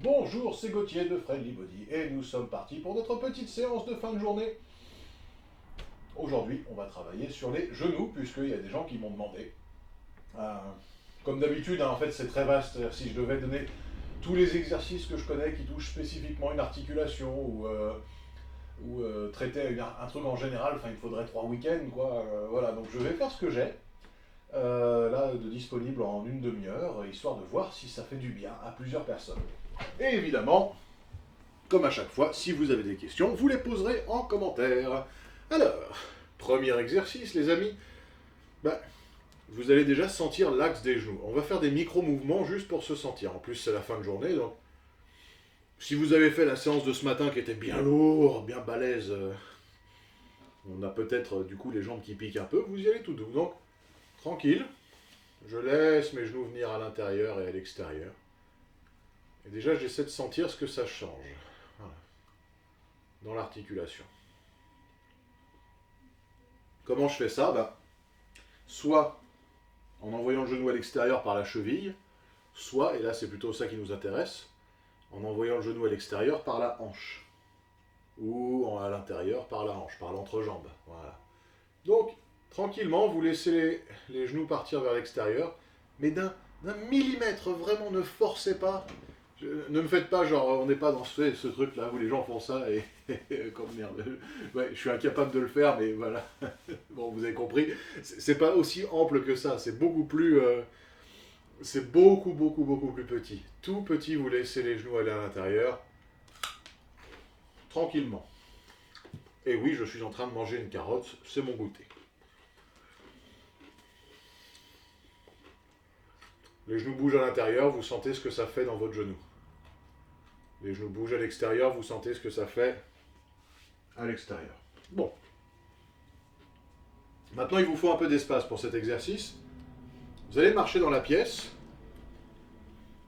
Bonjour, c'est Gauthier de Friendly Body et nous sommes partis pour notre petite séance de fin de journée. Aujourd'hui, on va travailler sur les genoux puisqu'il y a des gens qui m'ont demandé. Euh, Comme d'habitude, hein, en fait, c'est très vaste. Si je devais donner tous les exercices que je connais qui touchent spécifiquement une articulation ou traiter un truc en général, enfin, il me faudrait 3 week-ends, quoi. Voilà, donc je vais faire ce que j'ai. Là, de disponible en une demi-heure, histoire de voir si ça fait du bien à plusieurs personnes. Et évidemment, comme à chaque fois, si vous avez des questions, vous les poserez en commentaire. Alors, premier exercice, les amis. Bah, vous allez déjà sentir l'axe des genoux. On va faire des micro-mouvements juste pour se sentir. En plus, c'est la fin de journée, donc si vous avez fait la séance de ce matin qui était bien lourde, bien balèze, on a peut-être du coup les jambes qui piquent un peu, vous y allez tout doux. Donc, tranquille, je laisse mes genoux venir à l'intérieur et à l'extérieur. Et déjà, j'essaie de sentir ce que ça change. Voilà. Dans l'articulation. Comment je fais ça? Soit en envoyant le genou à l'extérieur par la cheville, soit, et là c'est plutôt ça qui nous intéresse, en envoyant le genou à l'extérieur par la hanche. Ou à l'intérieur par la hanche, par l'entrejambe. Voilà. Donc, tranquillement, vous laissez les genoux partir vers l'extérieur, mais d'un millimètre, vraiment, ne forcez pas. Ne me faites pas genre, on n'est pas dans ce truc-là où les gens font ça et comme merde. Ouais, je suis incapable de le faire, mais voilà. Bon, vous avez compris. C'est pas aussi ample que ça. C'est beaucoup plus. C'est beaucoup plus petit. Tout petit, vous laissez les genoux aller à l'intérieur. Tranquillement. Et oui, je suis en train de manger une carotte. C'est mon goûter. Les genoux bougent à l'intérieur, vous sentez ce que ça fait dans votre genou. Les genoux bougent à l'extérieur, vous sentez ce que ça fait à l'extérieur. Bon. Maintenant, il vous faut un peu d'espace pour cet exercice. Vous allez marcher dans la pièce.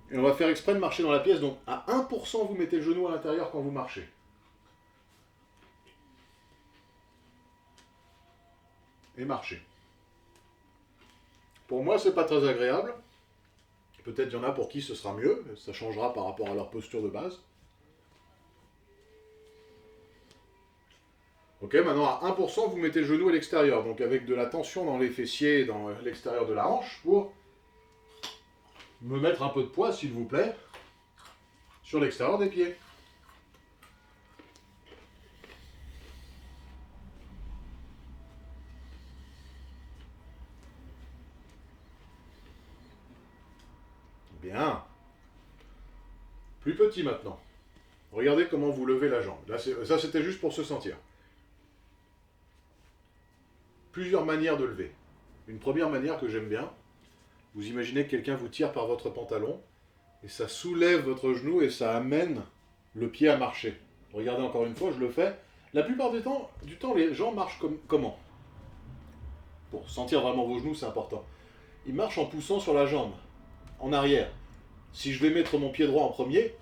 Et on va faire exprès de marcher dans la pièce. Donc, à 1%, vous mettez le genou à l'intérieur quand vous marchez. Et marchez. Pour moi, c'est pas très agréable. Peut-être il y en a pour qui ce sera mieux. Ça changera par rapport à leur posture de base. Ok, maintenant à 1%, vous mettez le genou à l'extérieur. Donc avec de la tension dans les fessiers et dans l'extérieur de la hanche pour me mettre un peu de poids, s'il vous plaît, sur l'extérieur des pieds. Bien. Plus petit maintenant. Regardez comment vous levez la jambe. Là, ça, c'était juste pour se sentir. Plusieurs manières de lever. Une première manière que j'aime bien, vous imaginez que quelqu'un vous tire par votre pantalon, et ça soulève votre genou et ça amène le pied à marcher. Regardez encore une fois, je le fais. La plupart du temps les gens marchent comment? Pour sentir vraiment vos genoux, c'est important. Ils marchent en poussant sur la jambe, en arrière. Si je vais mettre mon pied droit en premier,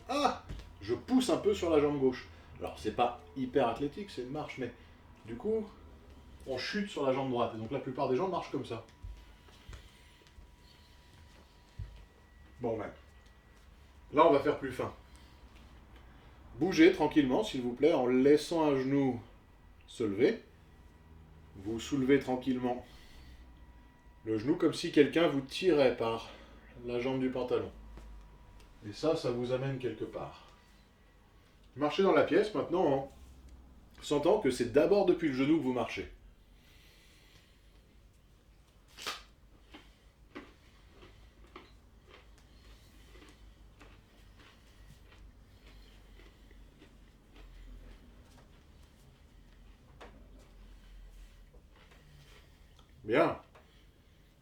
je pousse un peu sur la jambe gauche. Alors, c'est pas hyper athlétique, c'est une marche, mais du coup, on chute sur la jambe droite. Et donc, la plupart des gens marchent comme ça. Bon, ben, là, on va faire plus fin. Bougez tranquillement, s'il vous plaît, en laissant un genou se lever. Vous soulevez tranquillement le genou comme si quelqu'un vous tirait par la jambe du pantalon. Et ça vous amène quelque part. Marchez dans la pièce maintenant en sentant que c'est d'abord depuis le genou que vous marchez. Bien.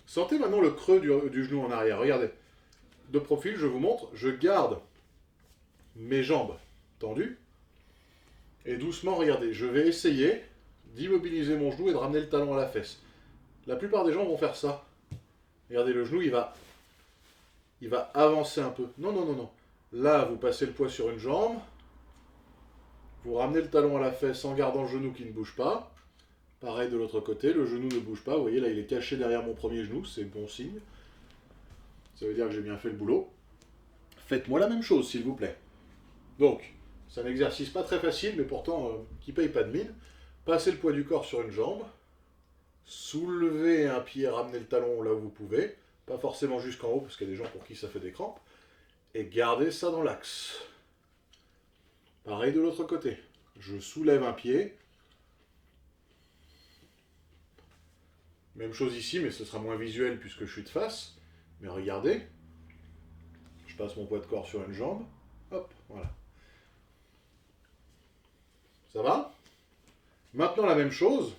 Sentez maintenant le creux du genou en arrière. Regardez. De profil, je vous montre, je garde mes jambes tendues. Et doucement, regardez, je vais essayer d'immobiliser mon genou et de ramener le talon à la fesse. La plupart des gens vont faire ça. Regardez, le genou, il va avancer un peu. Non, non, non, non. Là, vous passez le poids sur une jambe. Vous ramenez le talon à la fesse en gardant le genou qui ne bouge pas. Pareil de l'autre côté, le genou ne bouge pas. Vous voyez, là, il est caché derrière mon premier genou. C'est bon signe. Ça veut dire que j'ai bien fait le boulot. Faites-moi la même chose, s'il vous plaît. Donc, c'est un exercice pas très facile, mais pourtant qui paye pas de mine. Passez le poids du corps sur une jambe, soulevez un pied, ramenez le talon là où vous pouvez, pas forcément jusqu'en haut, parce qu'il y a des gens pour qui ça fait des crampes, et gardez ça dans l'axe. Pareil de l'autre côté. Je soulève un pied. Même chose ici, mais ce sera moins visuel puisque je suis de face. Mais regardez. Je passe mon poids de corps sur une jambe. Hop, voilà. Ça va? Maintenant la même chose.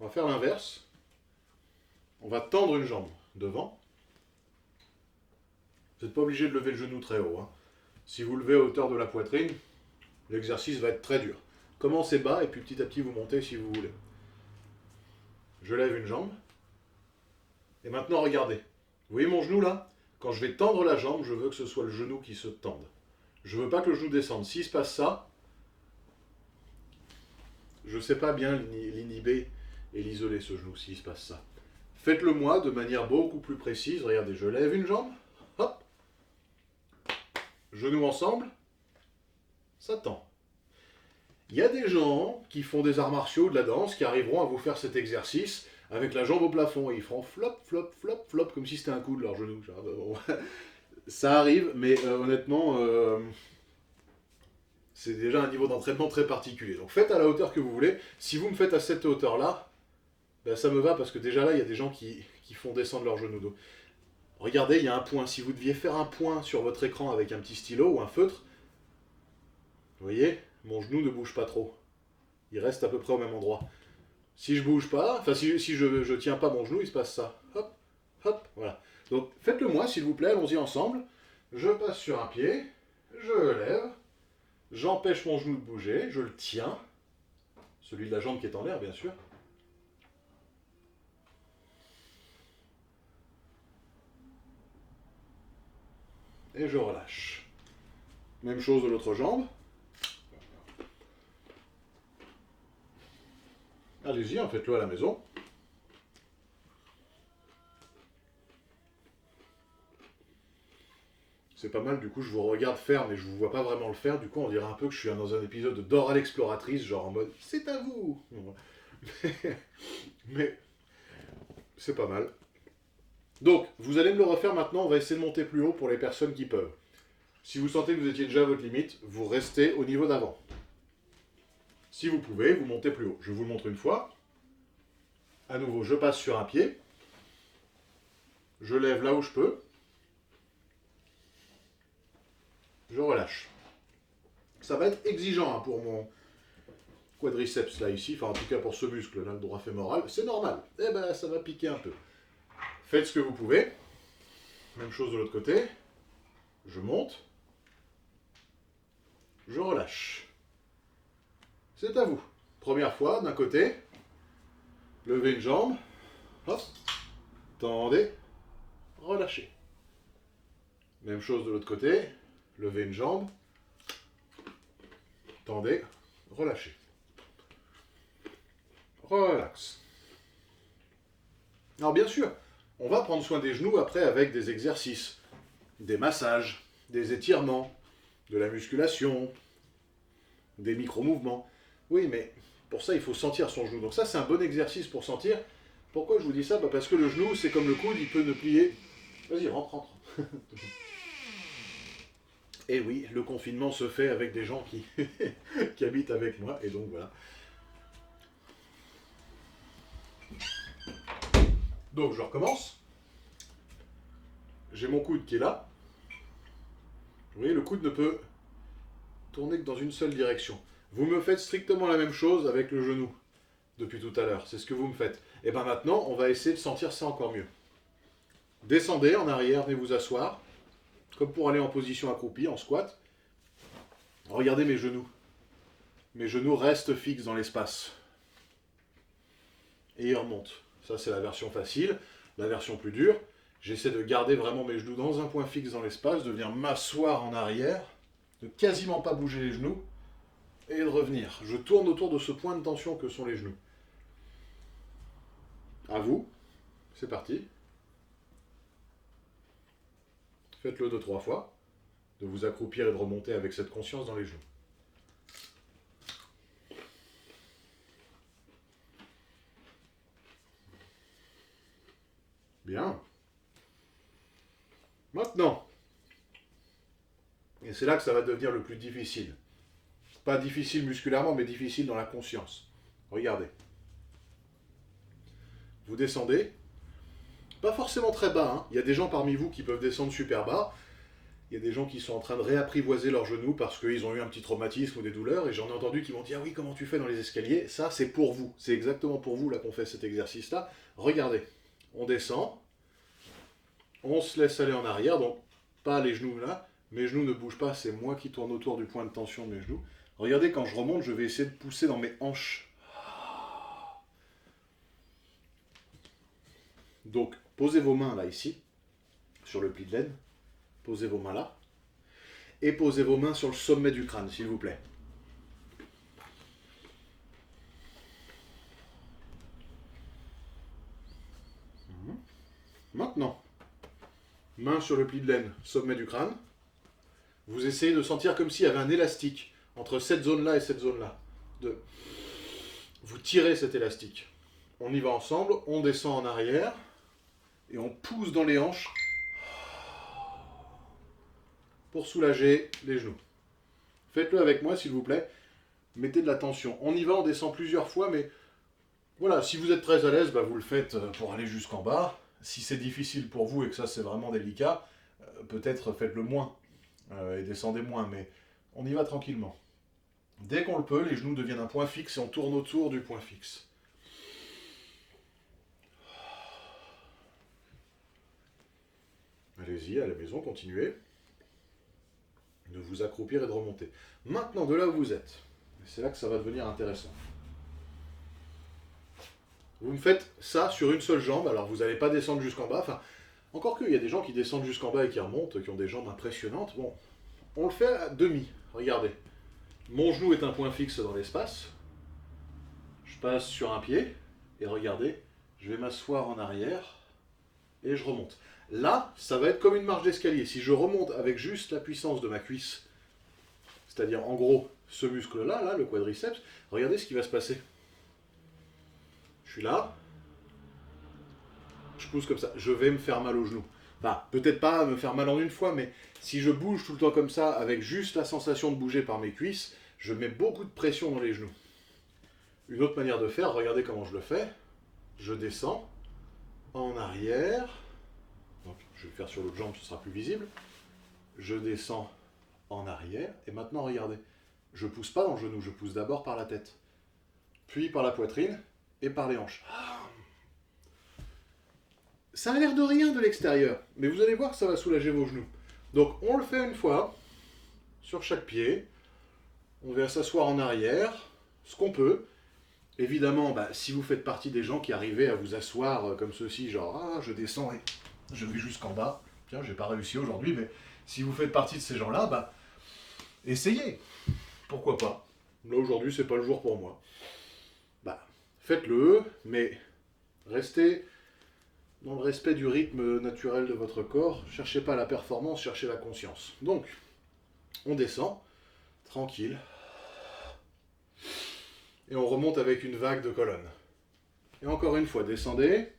On va faire l'inverse. On va tendre une jambe devant. Vous n'êtes pas obligé de lever le genou très haut, hein. Si vous levez à hauteur de la poitrine, l'exercice va être très dur. Commencez bas et puis petit à petit vous montez si vous voulez. Je lève une jambe. Et maintenant regardez. Vous voyez mon genou là? Quand je vais tendre la jambe, je veux que ce soit le genou qui se tende. Je veux pas que le genou descende. S'il se passe ça, je ne sais pas bien l'inhiber et l'isoler ce genou s'il se passe ça. Faites-le moi de manière beaucoup plus précise. Regardez, je lève une jambe. Hop. Genoux ensemble. Ça tend. Il y a des gens qui font des arts martiaux, de la danse, qui arriveront à vous faire cet exercice avec la jambe au plafond. Et ils feront flop, flop, flop, flop, comme si c'était un coup de leur genou. Ça arrive, mais honnêtement, c'est déjà un niveau d'entraînement très particulier. Donc faites à la hauteur que vous voulez. Si vous me faites à cette hauteur-là, ben ça me va parce que déjà là, il y a des gens qui font descendre leur genou dos. Regardez, il y a un point. Si vous deviez faire un point sur votre écran avec un petit stylo ou un feutre, vous voyez, mon genou ne bouge pas trop. Il reste à peu près au même endroit. Si je bouge pas, enfin si je tiens pas mon genou, il se passe ça. Hop, hop, voilà. Donc faites-le moi, s'il vous plaît, allons-y ensemble. Je passe sur un pied, je lève, j'empêche mon genou de bouger, je le tiens. Celui de la jambe qui est en l'air, bien sûr. Et je relâche. Même chose de l'autre jambe. Allez-y, faites-le à la maison. C'est pas mal, du coup je vous regarde faire, mais je vous vois pas vraiment le faire. Du coup on dirait un peu que je suis dans un épisode de Dora l'exploratrice, genre en mode « c'est à vous !» Mais c'est pas mal. Donc, vous allez me le refaire maintenant, on va essayer de monter plus haut pour les personnes qui peuvent. Si vous sentez que vous étiez déjà à votre limite, vous restez au niveau d'avant. Si vous pouvez, vous montez plus haut. Je vous le montre une fois. À nouveau, je passe sur un pied. Je lève là où je peux. Je relâche. Ça va être exigeant pour mon quadriceps là ici, enfin en tout cas pour ce muscle là, le droit fémoral. C'est normal. Eh ben ça va piquer un peu. Faites ce que vous pouvez. Même chose de l'autre côté. Je monte. Je relâche. C'est à vous. Première fois, d'un côté. Levez une jambe. Hop. Tendez. Relâchez. Même chose de l'autre côté. Levez une jambe. Tendez. Relâchez. Relax. Alors bien sûr, on va prendre soin des genoux après avec des exercices, des massages, des étirements, de la musculation, des micro-mouvements. Oui, mais pour ça, il faut sentir son genou. Donc ça, c'est un bon exercice pour sentir. Pourquoi je vous dis ça? Parce que le genou, c'est comme le coude, il peut ne plier. Vas-y, rentre, rentre. Et oui, le confinement se fait avec des gens qui habitent avec moi, et donc voilà. Donc je recommence. J'ai mon coude qui est là. Vous voyez, le coude ne peut tourner que dans une seule direction. Vous me faites strictement la même chose avec le genou depuis tout à l'heure. C'est ce que vous me faites. Et bien maintenant, on va essayer de sentir ça encore mieux. Descendez en arrière, venez vous asseoir, comme pour aller en position accroupie, en squat. Regardez mes genoux. Mes genoux restent fixes dans l'espace. Et ils remontent. Ça, c'est la version facile. La version plus dure, j'essaie de garder vraiment mes genoux dans un point fixe dans l'espace, de venir m'asseoir en arrière, de quasiment pas bouger les genoux, et de revenir. Je tourne autour de ce point de tension que sont les genoux. À vous, c'est parti. Faites-le 2-3 fois. de vous accroupir et de remonter avec cette conscience dans les genoux. Bien. Maintenant, et c'est là que ça va devenir le plus difficile. Pas difficile musculairement, mais difficile dans la conscience. Regardez. Vous descendez. Pas forcément très bas, hein. Il y a des gens parmi vous qui peuvent descendre super bas. Il y a des gens qui sont en train de réapprivoiser leurs genoux parce qu'ils ont eu un petit traumatisme ou des douleurs. Et j'en ai entendu qui m'ont dit « Ah oui, comment tu fais dans les escaliers ?» Ça, c'est pour vous. C'est exactement pour vous là qu'on fait cet exercice-là. Regardez. On descend. On se laisse aller en arrière. Donc, pas les genoux là. Mes genoux ne bougent pas. C'est moi qui tourne autour du point de tension de mes genoux. Regardez, quand je remonte, je vais essayer de pousser dans mes hanches. Donc, posez vos mains là, ici, sur le pli de laine. Posez vos mains là. Et posez vos mains sur le sommet du crâne, s'il vous plaît. Maintenant, main sur le pli de laine, sommet du crâne. Vous essayez de sentir comme s'il y avait un élastique entre cette zone-là et cette zone-là. Vous tirez cet élastique. On y va ensemble, on descend en arrière et on pousse dans les hanches pour soulager les genoux. Faites-le avec moi, s'il vous plaît. Mettez de la tension. On y va, on descend plusieurs fois, mais voilà, si vous êtes très à l'aise, bah vous le faites pour aller jusqu'en bas. Si c'est difficile pour vous et que ça c'est vraiment délicat, peut-être faites-le moins et descendez moins, mais on y va tranquillement. Dès qu'on le peut, les genoux deviennent un point fixe et on tourne autour du point fixe. Allez-y, à la maison, continuez de vous accroupir et de remonter. Maintenant, de là où vous êtes, c'est là que ça va devenir intéressant. Vous me faites ça sur une seule jambe, alors vous n'allez pas descendre jusqu'en bas, enfin, encore qu'il y a des gens qui descendent jusqu'en bas et qui remontent, qui ont des jambes impressionnantes, bon, on le fait à demi, regardez. Mon genou est un point fixe dans l'espace, je passe sur un pied, et regardez, je vais m'asseoir en arrière, et je remonte. Là, ça va être comme une marche d'escalier. Si je remonte avec juste la puissance de ma cuisse, c'est-à-dire en gros ce muscle-là, là, le quadriceps, regardez ce qui va se passer. Je suis là, je pousse comme ça, je vais me faire mal au genou. Enfin, peut-être pas me faire mal en une fois, mais si je bouge tout le temps comme ça, avec juste la sensation de bouger par mes cuisses, je mets beaucoup de pression dans les genoux. Une autre manière de faire, regardez comment je le fais. Je descends en arrière. Donc, je vais le faire sur l'autre jambe, ce sera plus visible. Je descends en arrière. Et maintenant, regardez. Je ne pousse pas dans le genou, je pousse d'abord par la tête. Puis par la poitrine et par les hanches. Ça a l'air de rien de l'extérieur, mais vous allez voir que ça va soulager vos genoux. Donc, on le fait une fois, sur chaque pied. On va s'asseoir en arrière, ce qu'on peut. Évidemment, si vous faites partie des gens qui arrivaient à vous asseoir comme ceci, genre, je descends et je vais jusqu'en bas. Tiens, j'ai pas réussi aujourd'hui, mais si vous faites partie de ces gens-là, essayez. Pourquoi pas? Là, aujourd'hui, c'est pas le jour pour moi. Faites-le, mais restez dans le respect du rythme naturel de votre corps. Cherchez pas la performance, cherchez la conscience. Donc, on descend, tranquille. Et on remonte avec une vague de colonne. Et encore une fois, descendez.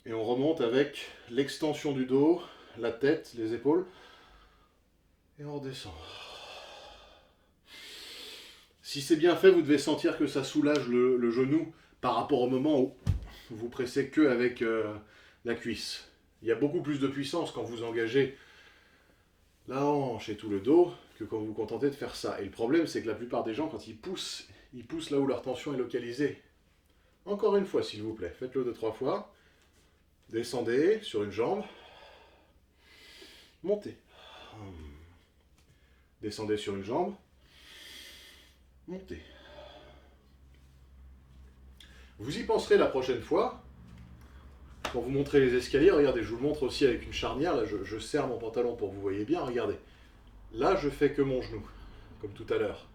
Et on remonte avec l'extension du dos, la tête, les épaules. Et on redescend. Si c'est bien fait, vous devez sentir que ça soulage le genou par rapport au moment où vous pressez que avec la cuisse. Il y a beaucoup plus de puissance quand vous engagez la hanche et tout le dos que quand vous vous contentez de faire ça. Et le problème, c'est que la plupart des gens, quand ils poussent là où leur tension est localisée. Encore une fois, s'il vous plaît, faites-le 2-3 fois. Descendez sur une jambe. Montez. Descendez sur une jambe. Montez. Vous y penserez la prochaine fois. Quand vous montrez les escaliers, regardez, je vous le montre aussi avec une charnière. Là, je serre mon pantalon pour que vous voyez bien. Regardez. Là, je fais que mon genou, comme tout à l'heure.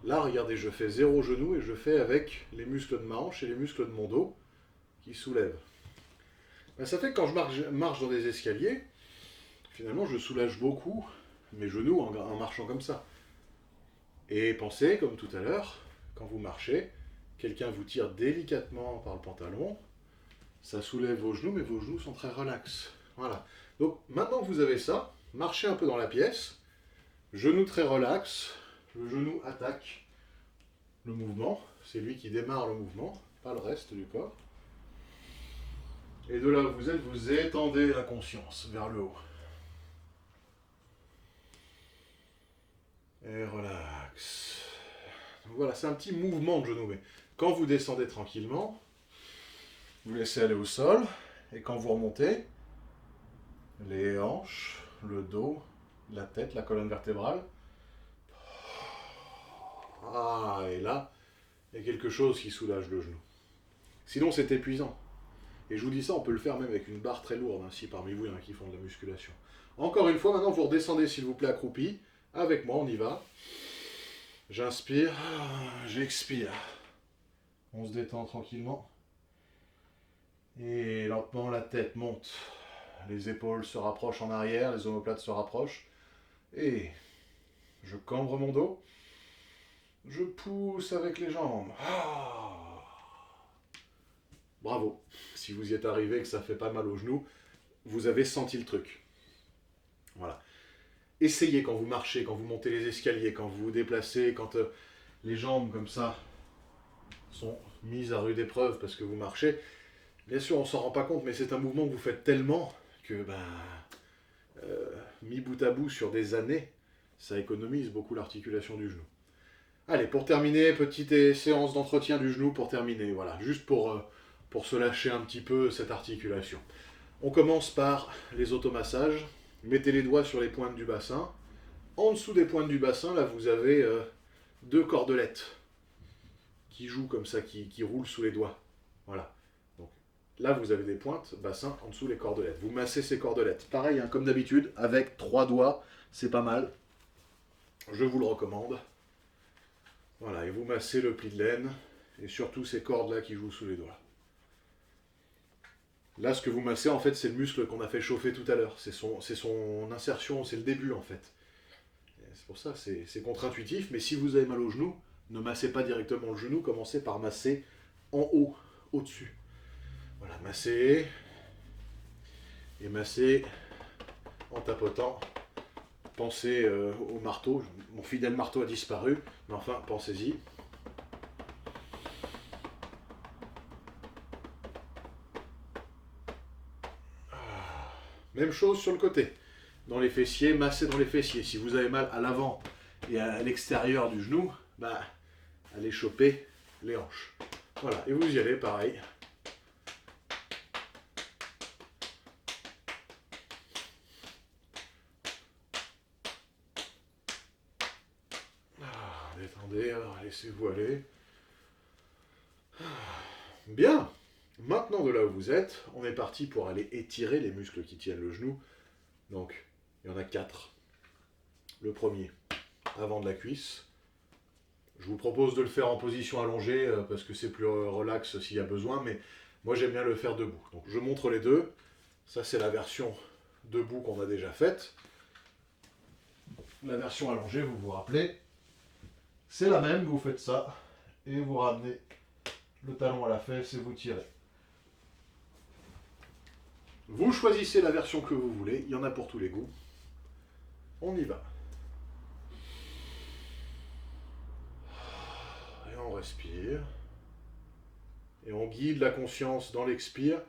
Là, regardez, je fais 0 genou et je fais avec les muscles de ma hanche et les muscles de mon dos qui soulèvent. Ça fait que quand je marche dans des escaliers, finalement, je soulage beaucoup mes genoux en marchant comme ça. Et pensez, comme tout à l'heure, quand vous marchez, quelqu'un vous tire délicatement par le pantalon, ça soulève vos genoux, mais vos genoux sont très relax. Voilà. Donc maintenant que vous avez ça, marchez un peu dans la pièce, genou très relax, le genou attaque le mouvement, c'est lui qui démarre le mouvement, pas le reste du corps. Et de là où vous êtes, vous étendez la conscience vers le haut. Et relax. Donc voilà, c'est un petit mouvement de genou. Mais quand vous descendez tranquillement, vous laissez aller au sol. Et quand vous remontez, les hanches, le dos, la tête, la colonne vertébrale. Ah, et là, il y a quelque chose qui soulage le genou. Sinon, c'est épuisant. Et je vous dis ça, on peut le faire même avec une barre très lourde, hein, si parmi vous, il y en a qui font de la musculation. Encore une fois, maintenant, vous redescendez, s'il vous plaît, accroupi. Avec moi, on y va. J'inspire, j'expire. On se détend tranquillement. Et lentement, la tête monte. Les épaules se rapprochent en arrière, les omoplates se rapprochent. Et je cambre mon dos. Je pousse avec les jambes. Bravo. Si vous y êtes arrivé et que ça fait pas mal aux genoux, vous avez senti le truc. Voilà. Essayez quand vous marchez, quand vous montez les escaliers, quand vous vous déplacez, quand les jambes comme ça sont mises à rude épreuve parce que vous marchez. Bien sûr, on s'en rend pas compte, mais c'est un mouvement que vous faites tellement que, mis bout à bout sur des années, ça économise beaucoup l'articulation du genou. Allez, pour terminer, petite séance d'entretien du genou pour terminer. Voilà, juste pour se lâcher un petit peu cette articulation. On commence par les automassages. Mettez les doigts sur les pointes du bassin. En dessous des pointes du bassin, là, vous avez deux cordelettes qui jouent comme ça, qui roulent sous les doigts. Voilà. Donc, là, vous avez des pointes, bassin, en dessous les cordelettes. Vous massez ces cordelettes. Pareil, hein, comme d'habitude, avec 3 doigts, c'est pas mal. Je vous le recommande. Voilà, et vous massez le pli de laine, et surtout ces cordes-là qui jouent sous les doigts. Là, ce que vous massez, en fait, c'est le muscle qu'on a fait chauffer tout à l'heure. C'est son insertion, c'est le début, en fait. C'est pour ça, c'est contre-intuitif, mais si vous avez mal au genou, ne massez pas directement le genou, commencez par masser en haut, au-dessus. Voilà, massez, et massez en tapotant. Pensez au marteau, mon fidèle marteau a disparu, mais enfin, pensez-y. Même chose sur le côté. Dans les fessiers, massez dans les fessiers. Si vous avez mal à l'avant et à l'extérieur du genou, allez choper les hanches. Voilà, et vous y allez pareil. Détendez, alors laissez-vous aller. Bien. Maintenant de là où vous êtes, on est parti pour aller étirer les muscles qui tiennent le genou. Donc, il y en a 4. Le premier, avant de la cuisse. Je vous propose de le faire en position allongée parce que c'est plus relax s'il y a besoin, mais moi j'aime bien le faire debout. Donc je montre les deux. Ça c'est la version debout qu'on a déjà faite. La version allongée, vous vous rappelez, c'est la même, vous faites ça et vous ramenez le talon à la fesse et vous tirez. Vous choisissez la version que vous voulez, il y en a pour tous les goûts. On y va. Et on respire. Et on guide la conscience dans l'expire,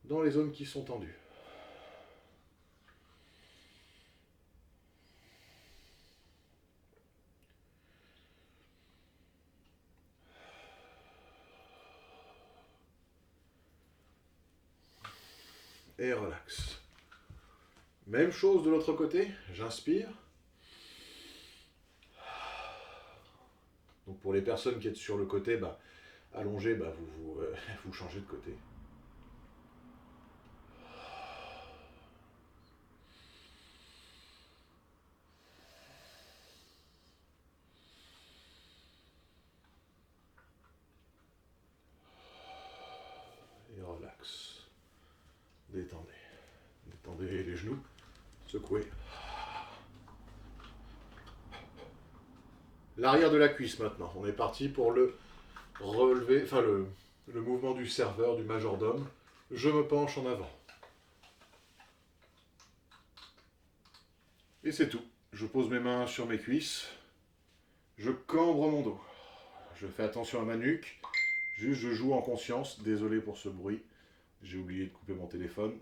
dans les zones qui sont tendues. Et relax. Même chose de l'autre côté, j'inspire. Donc pour les personnes qui êtes sur le côté, allongé, vous changez de côté. Et relax. Détendez. Détendez les genoux. Secouez. L'arrière de la cuisse maintenant. On est parti pour le relever, enfin le mouvement du serveur, du majordome. Je me penche en avant. Et c'est tout. Je pose mes mains sur mes cuisses. Je cambre mon dos. Je fais attention à ma nuque. Juste, je joue en conscience. Désolé pour ce bruit. J'ai oublié de couper mon téléphone.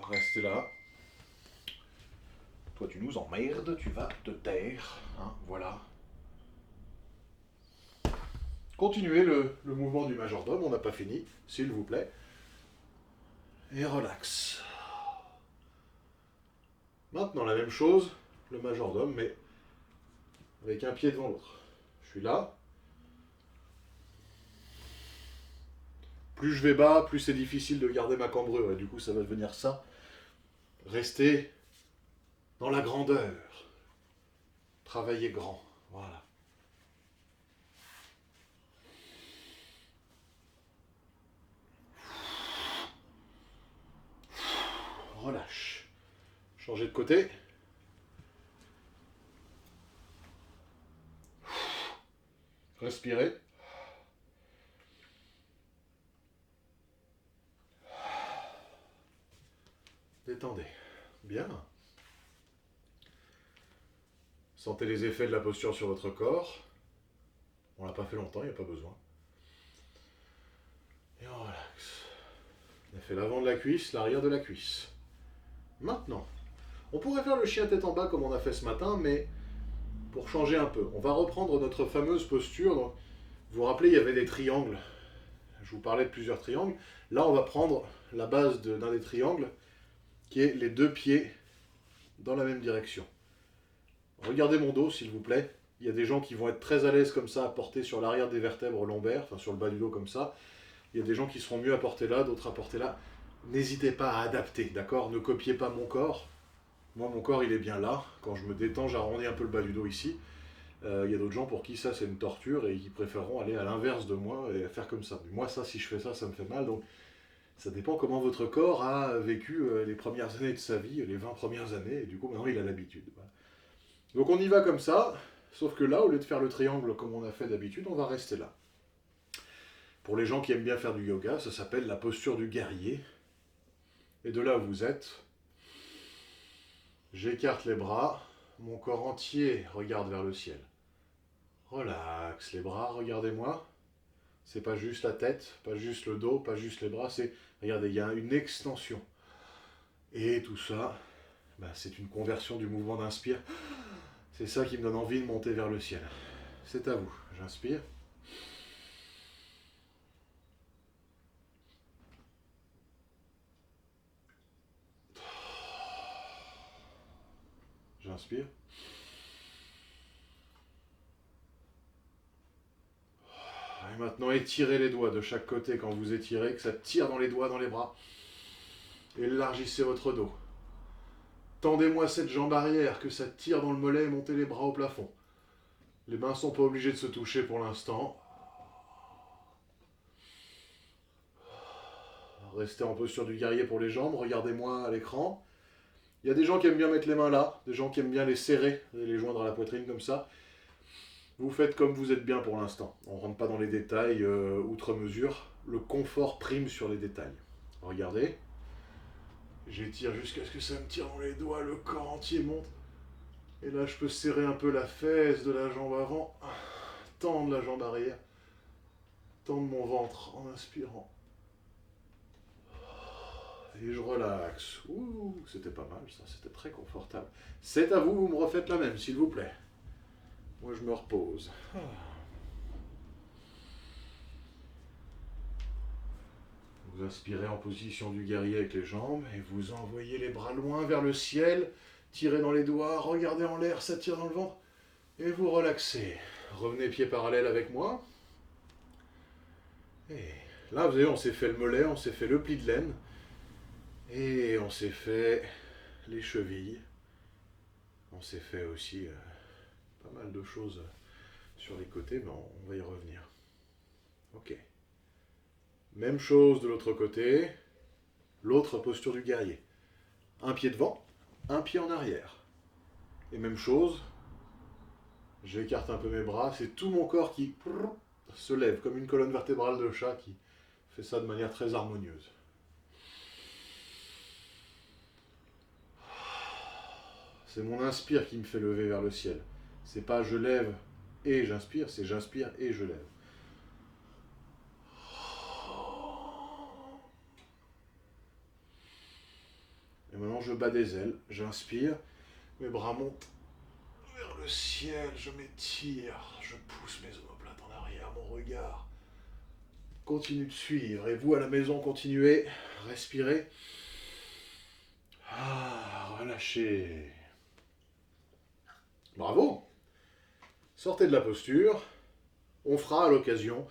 Restez là. Toi, tu nous emmerdes, tu vas te taire. Hein, voilà. Continuez le mouvement du majordome, on n'a pas fini, s'il vous plaît. Et relax. Maintenant, la même chose, le majordome, mais avec un pied devant l'autre. Je suis là. Plus je vais bas, plus c'est difficile de garder ma cambrure, et du coup, ça va devenir ça. Restez dans la grandeur. Travaillez grand. Voilà. Relâche. Changez de côté. Respirez. Détendez. Bien. Sentez les effets de la posture sur votre corps. On l'a pas fait longtemps, il n'y a pas besoin. Et on relaxe. On a fait l'avant de la cuisse, l'arrière de la cuisse. Maintenant, on pourrait faire le chien tête en bas comme on a fait ce matin, mais pour changer un peu, on va reprendre notre fameuse posture. Donc, vous vous rappelez, il y avait des triangles. Je vous parlais de plusieurs triangles. Là, on va prendre la base d'un des triangles, qui est les deux pieds dans la même direction. Regardez mon dos, s'il vous plaît. Il y a des gens qui vont être très à l'aise comme ça, à porter sur l'arrière des vertèbres lombaires, enfin sur le bas du dos comme ça. Il y a des gens qui seront mieux à porter là, d'autres à porter là. N'hésitez pas à adapter, d'accord? Ne copiez pas mon corps. Moi, mon corps, il est bien là. Quand je me détends, j'arrondis un peu le bas du dos ici. Il y a d'autres gens pour qui ça, c'est une torture et qui préféreront aller à l'inverse de moi et faire comme ça. Mais moi, ça, si je fais ça, ça me fait mal. Donc, ça dépend comment votre corps a vécu les premières années de sa vie, les 20 premières années. Et du coup, maintenant, il a l'habitude. Voilà. Donc, on y va comme ça. Sauf que là, au lieu de faire le triangle comme on a fait d'habitude, on va rester là. Pour les gens qui aiment bien faire du yoga, ça s'appelle la posture du guerrier. Et de là où vous êtes, j'écarte les bras, mon corps entier regarde vers le ciel. Relax les bras, regardez-moi. C'est pas juste la tête, pas juste le dos, pas juste les bras, c'est, regardez, il y a une extension. Et tout ça, c'est une conversion du mouvement d'inspire. C'est ça qui me donne envie de monter vers le ciel. C'est à vous, j'inspire. J'inspire. Et maintenant, étirez les doigts de chaque côté quand vous étirez, que ça tire dans les doigts, dans les bras. Élargissez votre dos. Tendez-moi cette jambe arrière, que ça tire dans le mollet et montez les bras au plafond. Les mains ne sont pas obligées de se toucher pour l'instant. Restez en posture du guerrier pour les jambes, regardez-moi à l'écran. Il y a des gens qui aiment bien mettre les mains là, des gens qui aiment bien les serrer et les joindre à la poitrine comme ça. Vous faites comme vous êtes bien pour l'instant. On ne rentre pas dans les détails outre mesure. Le confort prime sur les détails. Regardez. J'étire jusqu'à ce que ça me tire dans les doigts, le corps entier monte. Et là, je peux serrer un peu la fesse de la jambe avant, tendre la jambe arrière, tendre mon ventre en inspirant. Et je relaxe. Ouh, c'était pas mal ça, c'était très confortable. C'est à vous, vous me refaites la même, s'il vous plaît. Moi, je me repose. Vous inspirez en position du guerrier avec les jambes et vous envoyez les bras loin vers le ciel. Tirez dans les doigts, regardez en l'air, ça tire dans le ventre. Et vous relaxez. Revenez pieds parallèles avec moi. Et là, vous voyez, on s'est fait le mollet, on s'est fait le pli de laine. Et on s'est fait les chevilles. On s'est fait aussi pas mal de choses sur les côtés, mais on va y revenir. Ok. Même chose de l'autre côté, l'autre posture du guerrier. Un pied devant, un pied en arrière. Et même chose, j'écarte un peu mes bras, c'est tout mon corps qui se lève, comme une colonne vertébrale de chat qui fait ça de manière très harmonieuse. C'est mon inspire qui me fait lever vers le ciel. C'est pas je lève et j'inspire, c'est j'inspire et je lève. Et maintenant je bats des ailes, j'inspire, mes bras montent vers le ciel, je m'étire, je pousse mes omoplates en arrière, mon regard continue de suivre. Et vous à la maison, continuez, respirez. Relâchez. Bravo. Sortez de la posture. On fera à l'occasion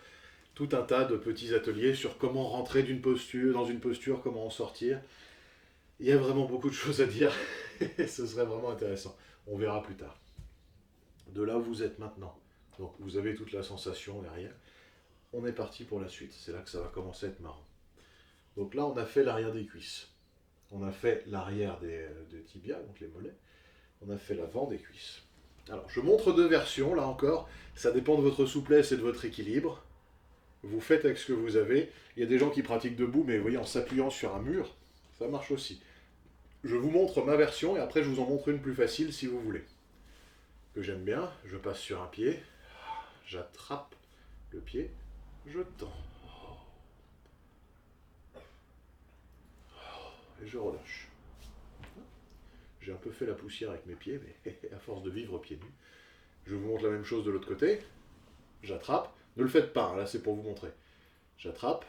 tout un tas de petits ateliers sur comment rentrer dans une posture, comment en sortir. Il y a vraiment beaucoup de choses à dire et ce serait vraiment intéressant. On verra plus tard. De là où vous êtes maintenant, donc vous avez toute la sensation derrière. On est parti pour la suite, c'est là que ça va commencer à être marrant. Donc là, on a fait l'arrière des cuisses. On a fait l'arrière des tibias, donc les mollets. On a fait l'avant des cuisses. Alors, je montre deux versions, là encore. Ça dépend de votre souplesse et de votre équilibre. Vous faites avec ce que vous avez. Il y a des gens qui pratiquent debout, mais vous voyez, en s'appuyant sur un mur, ça marche aussi. Je vous montre ma version et après je vous en montre une plus facile si vous voulez. Que j'aime bien, je passe sur un pied, j'attrape le pied, je tends. Et je relâche. J'ai un peu fait la poussière avec mes pieds, mais à force de vivre pieds nus. Je vous montre la même chose de l'autre côté. J'attrape. Ne le faites pas, hein, là c'est pour vous montrer. J'attrape.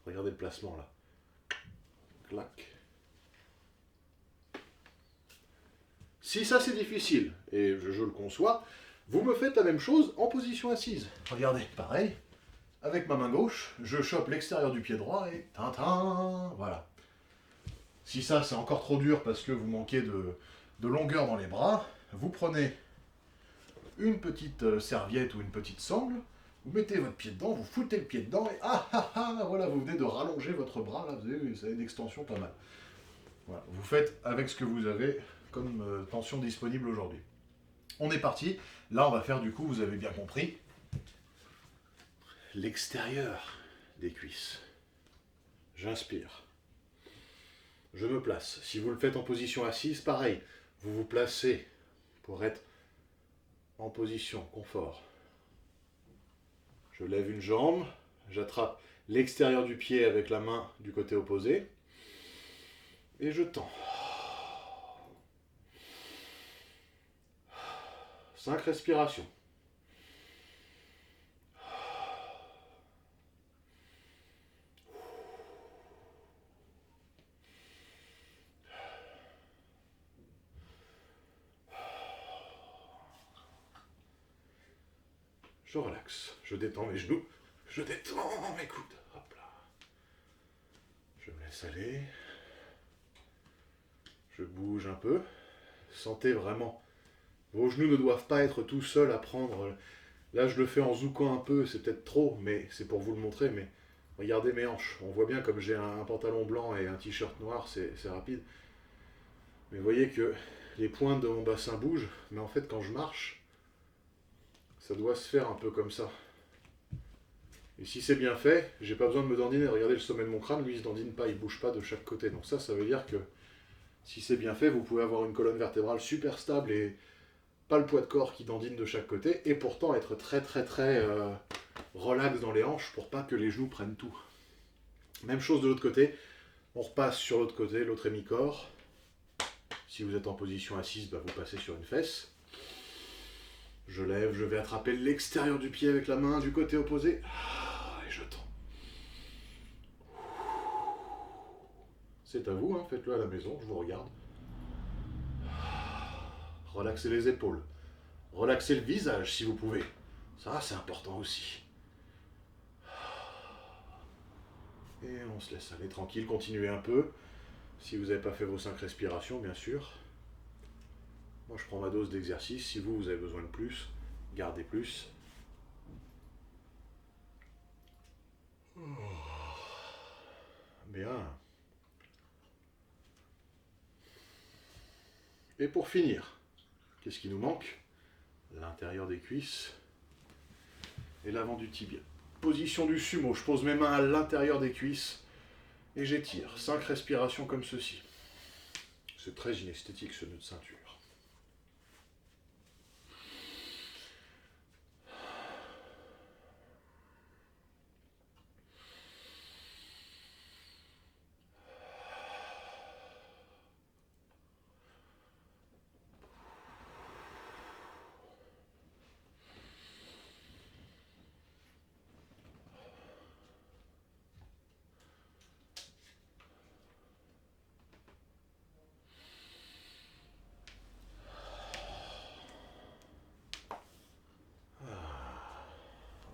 Regardez le placement là. Clac. Si ça c'est difficile, et je le conçois, vous me faites la même chose en position assise. Regardez, pareil. Avec ma main gauche, je chope l'extérieur du pied droit et tintin, voilà. Si ça c'est encore trop dur parce que vous manquez de longueur dans les bras, vous prenez une petite serviette ou une petite sangle, vous mettez votre pied dedans, vous foutez le pied dedans et voilà, vous venez de rallonger votre bras, là, vous avez une extension pas mal. Voilà, vous faites avec ce que vous avez comme tension disponible aujourd'hui. On est parti, là on va faire du coup, vous avez bien compris, l'extérieur des cuisses. J'inspire. Je me place. Si vous le faites en position assise, pareil, vous vous placez pour être en position confort. Je lève une jambe, j'attrape l'extérieur du pied avec la main du côté opposé et je tends. 5 respirations. Je relaxe, je détends mes genoux, je détends mes coudes. Hop là. Je me laisse aller. Je bouge un peu. Sentez vraiment. Vos genoux ne doivent pas être tout seuls à prendre. Là, je le fais en zoukant un peu, c'est peut-être trop, mais c'est pour vous le montrer. Mais regardez mes hanches. On voit bien comme j'ai un pantalon blanc et un t-shirt noir, c'est rapide. Mais vous voyez que les pointes de mon bassin bougent. Mais en fait, quand je marche, ça doit se faire un peu comme ça. Et si c'est bien fait, j'ai pas besoin de me dandiner. Regardez le sommet de mon crâne, lui il se dandine pas, il bouge pas de chaque côté. Donc ça veut dire que si c'est bien fait, vous pouvez avoir une colonne vertébrale super stable et pas le poids de corps qui dandine de chaque côté, et pourtant être très relax dans les hanches pour pas que les genoux prennent tout. Même chose de l'autre côté, on repasse sur l'autre côté, l'autre hémicorps. Si vous êtes en position assise, vous passez sur une fesse. Je lève, je vais attraper l'extérieur du pied avec la main du côté opposé. Et je tends. C'est à vous, hein, faites-le à la maison, je vous regarde. Relaxez les épaules. Relaxez le visage si vous pouvez. Ça, c'est important aussi. Et on se laisse aller tranquille, continuez un peu. Si vous n'avez pas fait vos 5 respirations, bien sûr. Moi, je prends ma dose d'exercice. Si vous avez besoin de plus, Gardez plus. Bien. Et pour finir, qu'est-ce qui nous manque? L'intérieur des cuisses et l'avant du tibia. Position du sumo, je pose mes mains à l'intérieur des cuisses et j'étire. 5 respirations comme ceci. C'est très inesthétique ce nœud de ceinture.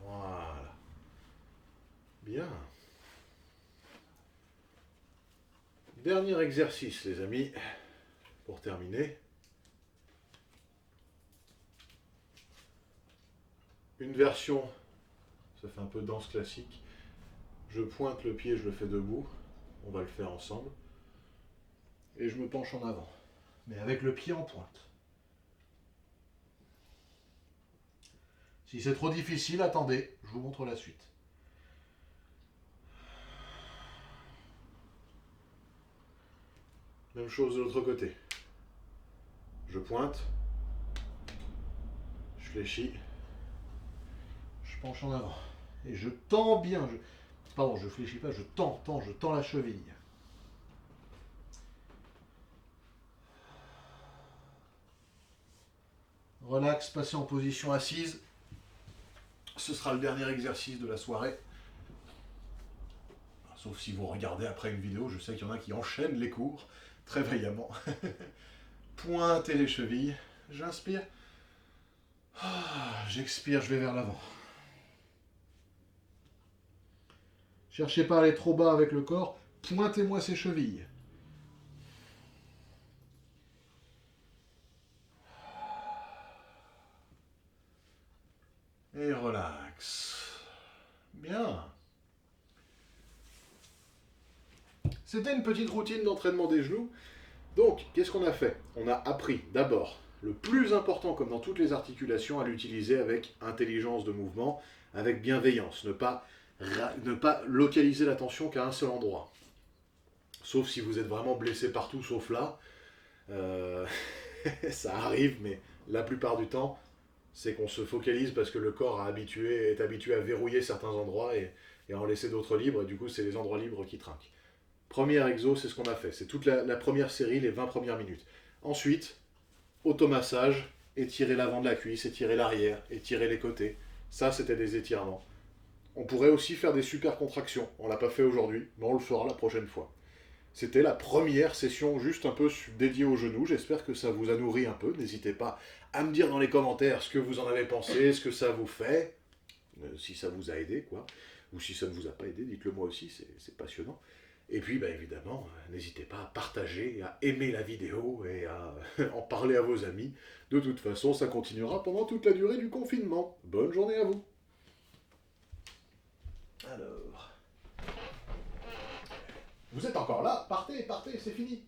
Voilà. Bien. Dernier exercice, les amis, pour terminer. Une version, ça fait un peu danse classique. Je pointe le pied, je le fais debout. On va le faire ensemble. Et je me penche en avant. Mais avec le pied en pointe. Si c'est trop difficile, attendez, je vous montre la suite. Même chose de l'autre côté. Je pointe. Je fléchis. Je penche en avant. Et je tends bien. Pardon, je fléchis pas, je tends la cheville. Relax, passez en position assise. Ce sera le dernier exercice de la soirée. Sauf si vous regardez après une vidéo, je sais qu'il y en a qui enchaînent les cours très vaillamment. Pointez les chevilles. J'inspire. J'expire, je vais vers l'avant. Cherchez pas à aller trop bas avec le corps. Pointez-moi ces chevilles. Et relax. Bien. C'était une petite routine d'entraînement des genoux. Donc, qu'est-ce qu'on a fait? On a appris d'abord, le plus important comme dans toutes les articulations, à l'utiliser avec intelligence de mouvement, avec bienveillance. Ne pas localiser l'attention qu'à un seul endroit. Sauf si vous êtes vraiment blessé partout, sauf là. Ça arrive, mais la plupart du temps, c'est qu'on se focalise parce que le corps est habitué à verrouiller certains endroits et à en laisser d'autres libres, et du coup, c'est les endroits libres qui trinquent. Premier exo, c'est ce qu'on a fait. C'est toute la première série, les 20 premières minutes. Ensuite, automassage, étirer l'avant de la cuisse, étirer l'arrière, étirer les côtés. Ça, c'était des étirements. On pourrait aussi faire des super contractions. On ne l'a pas fait aujourd'hui, mais on le fera la prochaine fois. C'était la première session juste un peu dédiée aux genoux. J'espère que ça vous a nourri un peu. N'hésitez pas à me dire dans les commentaires ce que vous en avez pensé, ce que ça vous fait, si ça vous a aidé, quoi. Ou si ça ne vous a pas aidé, dites-le moi aussi, c'est passionnant. Et puis, bah, évidemment, n'hésitez pas à partager, à aimer la vidéo et à en parler à vos amis. De toute façon, ça continuera pendant toute la durée du confinement. Bonne journée à vous. Alors... Vous êtes encore là? Partez, c'est fini.